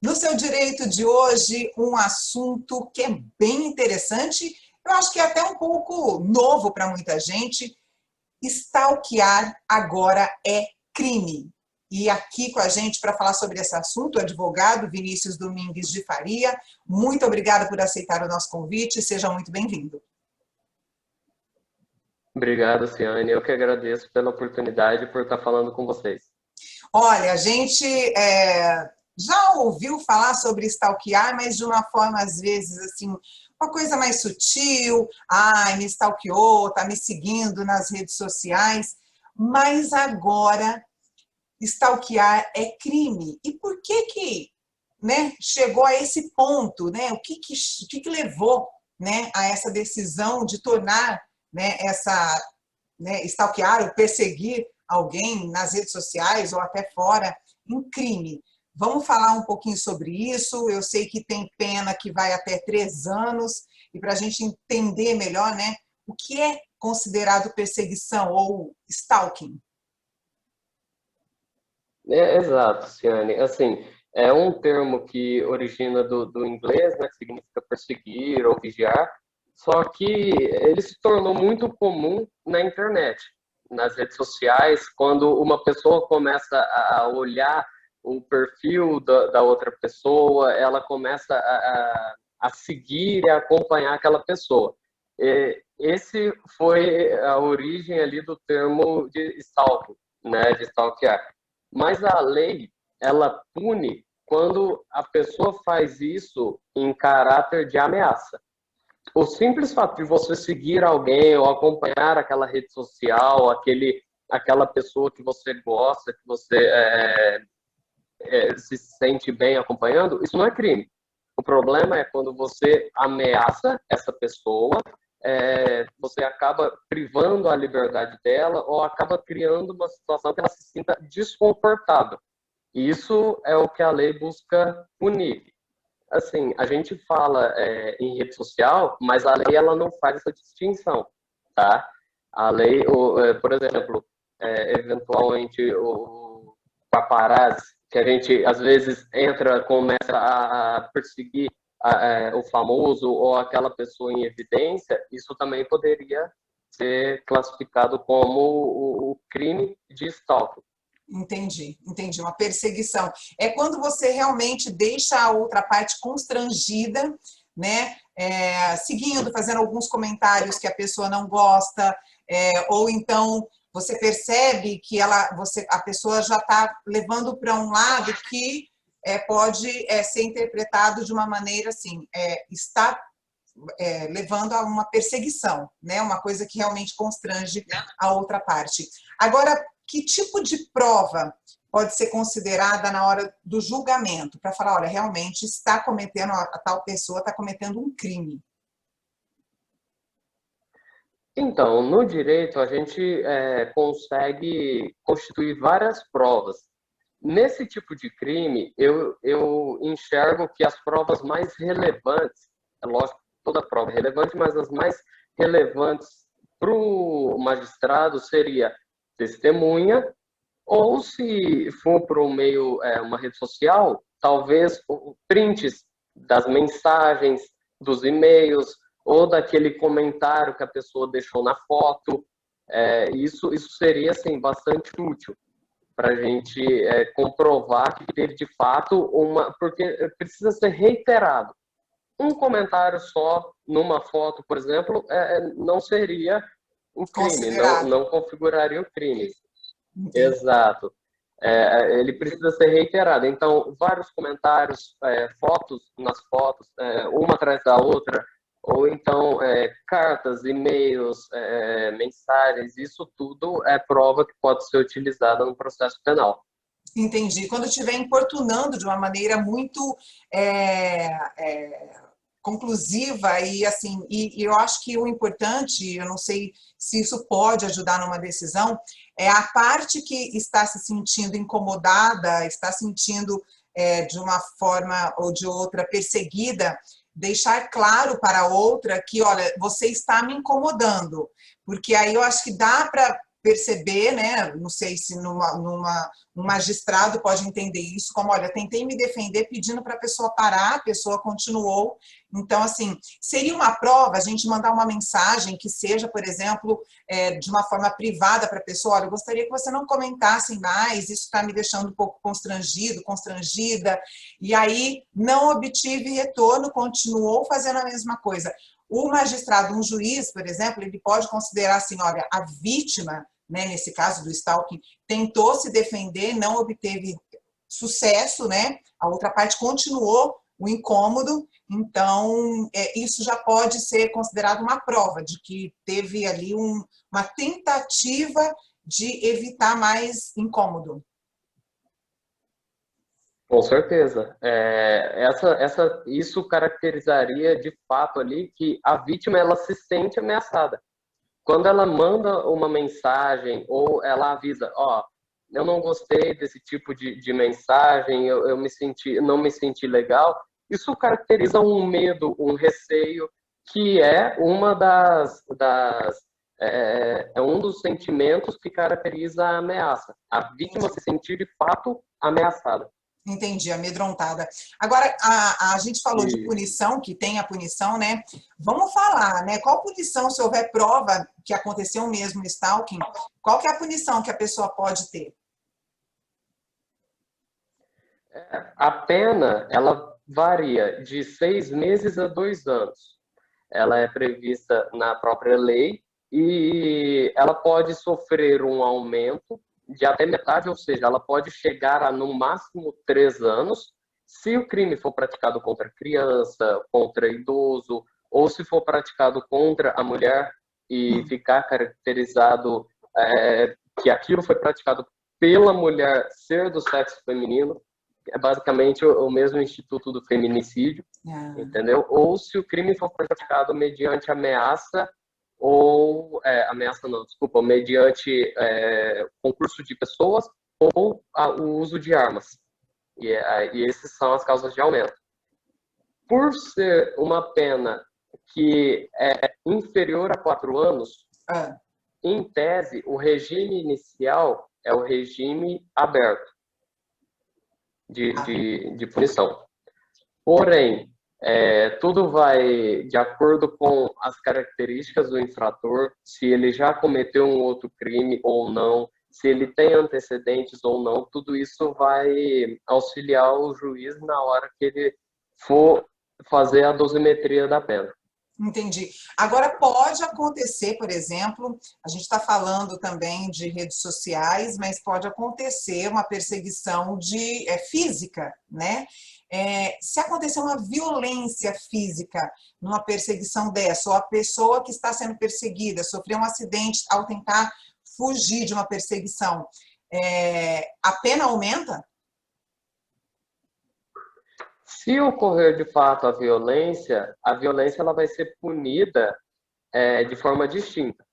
No seu direito de hoje, um assunto que é bem interessante, eu acho que é até um pouco novo para muita gente. Stalkear agora é crime. E aqui com a gente para falar sobre esse assunto, o advogado Vinícius Domingues de Faria. Muito obrigada por aceitar o nosso convite, seja muito bem-vindo. Obrigado, Ciane. Eu que agradeço pela oportunidade e por estar falando com vocês. Olha, a gente já ouviu falar sobre stalkear, mas de uma forma, às vezes, assim, uma coisa mais sutil. Ai, me stalkeou, tá me seguindo nas redes sociais. Mas agora, stalkear é crime. E por que, né, chegou a esse ponto, né? O que levou, né, a essa decisão de tornar, né, stalkear ou perseguir alguém nas redes sociais ou até fora em crime? Vamos falar um pouquinho sobre isso. Eu sei que tem pena que vai até 3 anos, e para a gente entender melhor, né, o que é considerado perseguição ou stalking. Exato, Ciane. Assim, é um termo que origina do inglês, né, que significa perseguir ou vigiar, só que ele se tornou muito comum na internet, nas redes sociais, quando uma pessoa começa a olhar o perfil da outra pessoa, ela começa a seguir e a acompanhar aquela pessoa. Esse foi a origem ali do termo de stalking, né, de stalkear. Mas a lei, ela pune quando a pessoa faz isso em caráter de ameaça. O simples fato de você seguir alguém ou acompanhar aquela rede social, aquela pessoa que você gosta, que você se sente bem acompanhando, isso não é crime. O problema é quando você ameaça essa pessoa, você acaba privando a liberdade dela ou acaba criando uma situação que ela se sinta desconfortável. Isso é o que a lei busca punir. Assim, a gente fala em rede social, mas a lei ela não faz essa distinção, tá? A lei, por exemplo, eventualmente o paparazzi, que a gente às vezes entra, começa a perseguir o famoso ou aquela pessoa em evidência, isso também poderia ser classificado como o crime de stalking. Entendi. Uma perseguição. É quando você realmente deixa a outra parte constrangida, né? Seguindo, fazendo alguns comentários que a pessoa não gosta, ou então você percebe que a pessoa já está levando para um lado que pode ser interpretado de uma maneira assim, está levando a uma perseguição, né? Uma coisa que realmente constrange a outra parte. Agora, que tipo de prova pode ser considerada na hora do julgamento para falar, olha, realmente está cometendo, a tal pessoa está cometendo um crime? Então, no direito, a gente consegue constituir várias provas. Nesse tipo de crime, eu enxergo que as provas mais relevantes, é lógico, toda prova é relevante, mas as mais relevantes para o magistrado seria testemunha, ou se for por um meio, uma rede social, talvez prints das mensagens, dos e-mails, ou daquele comentário que a pessoa deixou na foto. Isso seria assim, bastante útil para a gente comprovar que teve de fato uma. Porque precisa ser reiterado. Um comentário só numa foto, por exemplo, não seria um crime, Considerado. não configuraria o crime. Entendi. Exato. Ele precisa ser reiterado. Então, vários comentários, fotos nas fotos, uma atrás da outra, ou então cartas, e-mails, mensagens, isso tudo é prova que pode ser utilizada no processo penal. Entendi. Quando estiver importunando de uma maneira muito conclusiva e assim, e eu acho que o importante, eu não sei se isso pode ajudar numa decisão, é a parte que está se sentindo incomodada, está sentindo de uma forma ou de outra perseguida, deixar claro para a outra que, olha, você está me incomodando, porque aí eu acho que dá para perceber, né? Não sei se um magistrado pode entender isso como, olha, tentei me defender pedindo para a pessoa parar, a pessoa continuou. Então, assim, seria uma prova a gente mandar uma mensagem que seja, por exemplo, de uma forma privada para a pessoa, olha, eu gostaria que você não comentasse mais, isso está me deixando um pouco constrangido, constrangida, e aí não obtive retorno, continuou fazendo a mesma coisa. O magistrado, um juiz, por exemplo, ele pode considerar assim, olha, a vítima, né, nesse caso do stalking, tentou se defender, não obteve sucesso, né? A outra parte continuou o incômodo, então isso já pode ser considerado uma prova de que teve ali uma tentativa de evitar mais incômodo. Com certeza. Isso caracterizaria de fato ali que a vítima ela se sente ameaçada. Quando ela manda uma mensagem ou ela avisa, ó, eu não gostei desse tipo de mensagem, não me senti legal, isso caracteriza um medo, um receio, que é é um dos sentimentos que caracteriza a ameaça. A vítima se sentir de fato ameaçada. Entendi, amedrontada. Agora, a gente falou de E punição, que tem a punição, né? Vamos falar, né? Qual punição, se houver prova que aconteceu mesmo stalking, qual que é a punição que a pessoa pode ter? a pena, ela varia de 6 meses a 2 anos. Ela é prevista na própria lei e ela pode sofrer um aumento de até metade, ou seja, ela pode chegar a no máximo 3 anos, se o crime for praticado contra criança, contra idoso, ou se for praticado contra a mulher e ficar caracterizado que aquilo foi praticado pela mulher ser do sexo feminino, é basicamente o mesmo instituto do feminicídio, entendeu? Ou se o crime for praticado mediante ameaça ou ameaça não, desculpa, mediante concurso de pessoas ou o uso de armas. E esses são as causas de aumento. Por ser uma pena que é inferior a 4 anos, em tese, o regime inicial é o regime aberto de punição. Porém, tudo vai de acordo com as características do infrator, se ele já cometeu um outro crime ou não, se ele tem antecedentes ou não, tudo isso vai auxiliar o juiz na hora que ele for fazer a dosimetria da pena. Entendi. Agora, pode acontecer, por exemplo, a gente está falando também de redes sociais, mas pode acontecer uma perseguição física, né? Se acontecer uma violência física numa perseguição dessa, ou a pessoa que está sendo perseguida sofreu um acidente ao tentar fugir de uma perseguição, a pena aumenta? Se ocorrer de fato a violência ela vai ser punida de forma distinta.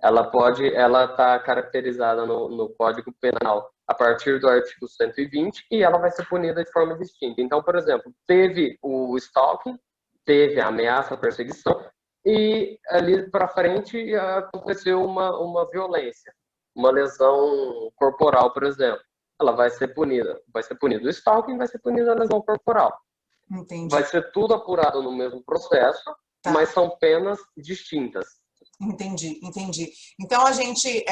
Ela está caracterizada no Código Penal a partir do artigo 120 e ela vai ser punida de forma distinta. Então, por exemplo, teve o stalking, teve a ameaça, a perseguição, e ali para frente aconteceu uma violência, uma lesão corporal, por exemplo. Ela vai ser punida. Vai ser punido o stalking, vai ser punida a lesão corporal. Entendi. Vai ser tudo apurado no mesmo processo, mas são penas distintas. Entendi, entendi. Então, a gente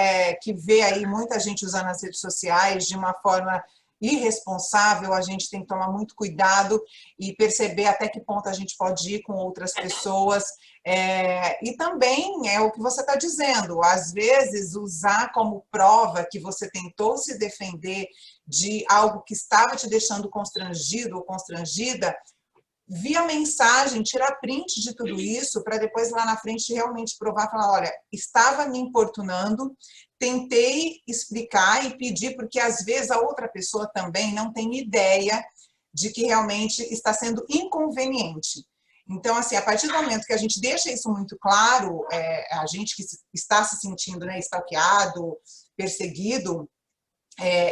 que vê aí muita gente usando as redes sociais de uma forma irresponsável, a gente tem que tomar muito cuidado e perceber até que ponto a gente pode ir com outras pessoas. E também é o que você está dizendo, às vezes usar como prova que você tentou se defender de algo que estava te deixando constrangido ou constrangida, via mensagem, tirar print de tudo isso, para depois lá na frente realmente provar, falar, olha, estava me importunando, tentei explicar e pedir, porque às vezes a outra pessoa também não tem ideia de que realmente está sendo inconveniente. Então, assim, a partir do momento que a gente deixa isso muito claro, a gente que está se sentindo, né, stalkeado, perseguido,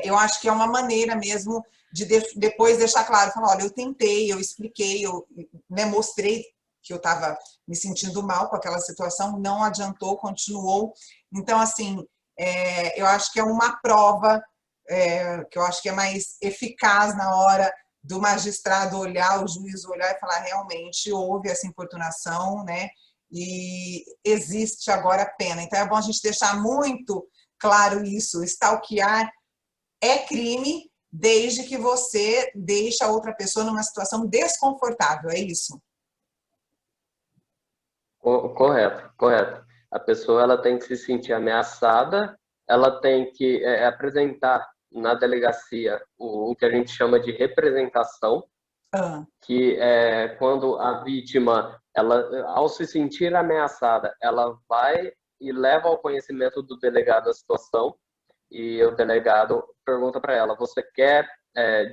eu acho que é uma maneira mesmo de depois deixar claro, falar, olha, eu tentei, eu expliquei, eu mostrei que eu estava me sentindo mal com aquela situação, não adiantou, continuou. Então, assim, eu acho que é uma prova que eu acho que é mais eficaz na hora do magistrado olhar, o juiz olhar e falar realmente houve essa importunação, né? E existe agora a pena. Então é bom a gente deixar muito claro isso. Stalkear é crime desde que você deixe a outra pessoa numa situação desconfortável, é isso? Correto, correto. A pessoa ela tem que se sentir ameaçada, ela tem que apresentar na delegacia o que a gente chama de representação, Ah, que é quando a vítima, ela, ao se sentir ameaçada, ela vai e leva ao conhecimento do delegado a situação, e o delegado pergunta para ela: você quer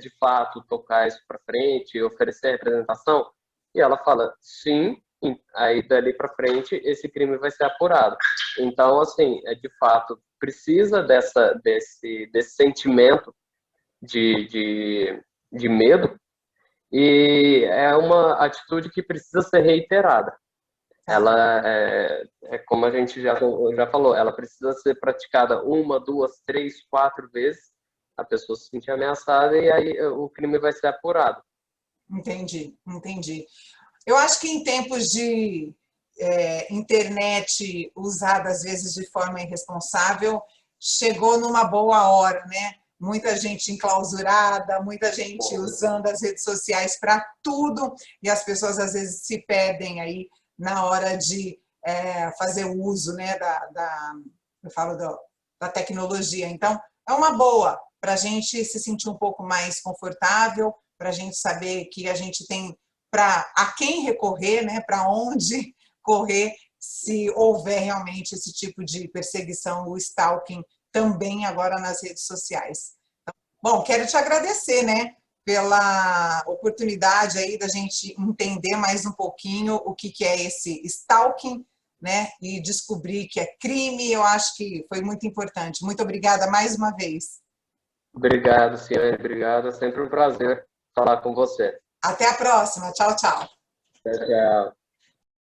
de fato tocar isso para frente, oferecer representação? E ela fala sim. Aí dali para frente esse crime vai ser apurado. Então, assim, de fato precisa desse sentimento de medo, e é uma atitude que precisa ser reiterada. tá. Ela como a gente já falou, ela precisa ser praticada 1, 2, 3, 4 vezes, a pessoa se sentir ameaçada, e aí o crime vai ser apurado. Entendi, entendi. Eu acho que em tempos de internet usada às vezes de forma irresponsável, chegou numa boa hora, né? Muita gente enclausurada, muita gente usando as redes sociais para tudo, e as pessoas às vezes se perdem aí na hora de fazer uso, né, eu falo da tecnologia. Então, é uma boa para a gente se sentir um pouco mais confortável, para a gente saber que a gente tem a quem recorrer, né, para onde correr se houver realmente esse tipo de perseguição, o stalking também agora nas redes sociais. Bom, quero te agradecer, né, pela oportunidade aí da gente entender mais um pouquinho o que é esse stalking, né, e descobrir que é crime. Eu acho que foi muito importante. Muito obrigada mais uma vez. Obrigado, Ciane, obrigado. É sempre um prazer falar com você. Até a próxima. Tchau, tchau. Tchau, tchau.